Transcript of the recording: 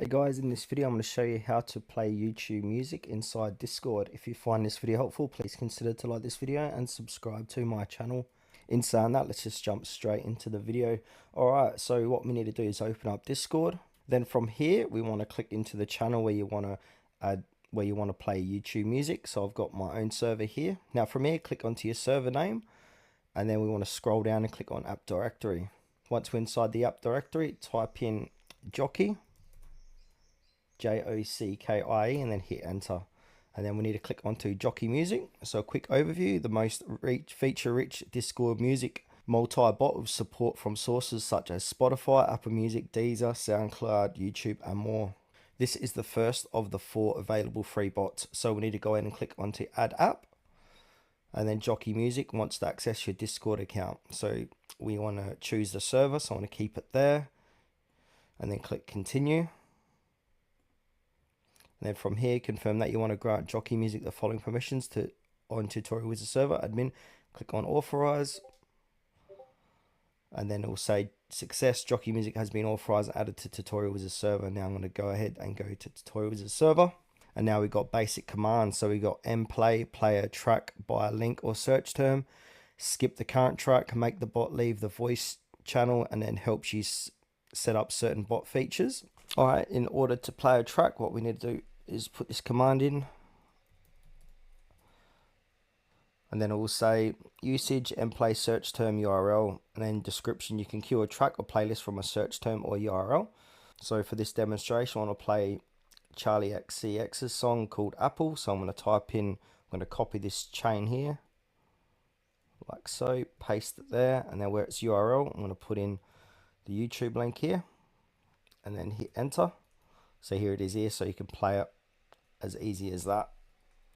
Hey guys, in this video I'm going to show you how to play YouTube music inside Discord. If you find this video helpful, please consider to like this video and subscribe to my channel. In saying that, let's just jump straight into the video. Alright, so what we need to do is open up Discord. Then from here, we want to click into the channel where you want to play YouTube music. So I've got my own server here. Now from here, click onto your server name, and then we want to scroll down and click on app directory. Once we're inside the app directory, type in Jockey, Jockie, and then hit enter. And then we need to click onto Jockey Music. So a quick overview: the most feature-rich Discord music multi-bot with support from sources such as Spotify, Apple Music, Deezer, SoundCloud, YouTube, and more. This is the first of the 4 available free bots. So we need to go ahead and click onto Add App, and then Jockey Music wants to access your Discord account. So we want to choose the server, so I want to keep it there, and then click Continue. And then from here, confirm that you want to grant Jockey Music the following permissions on Tutorial Wizard server admin. Click on authorize, and then it will say success. Jockey Music has been authorized and added to Tutorial Wizard server. Now I'm going to go ahead and go to Tutorial Wizard server, and now we've got basic commands. So we got mplay, play a track by a link or search term, skip the current track, make the bot leave the voice channel, and then helps you set up certain bot features. Alright, in order to play a track, what we need to do is put this command in, and then it will say usage and play search term URL, and then description. You can queue a track or playlist from a search term or URL. So for this demonstration, I want to play Charlie XCX's song called Apple. So I'm going to type in, I'm going to copy this chain here, like so, paste it there, and then where it's URL, I'm going to put in the YouTube link here, and then hit enter. So here it is here, so you can play it as easy as that.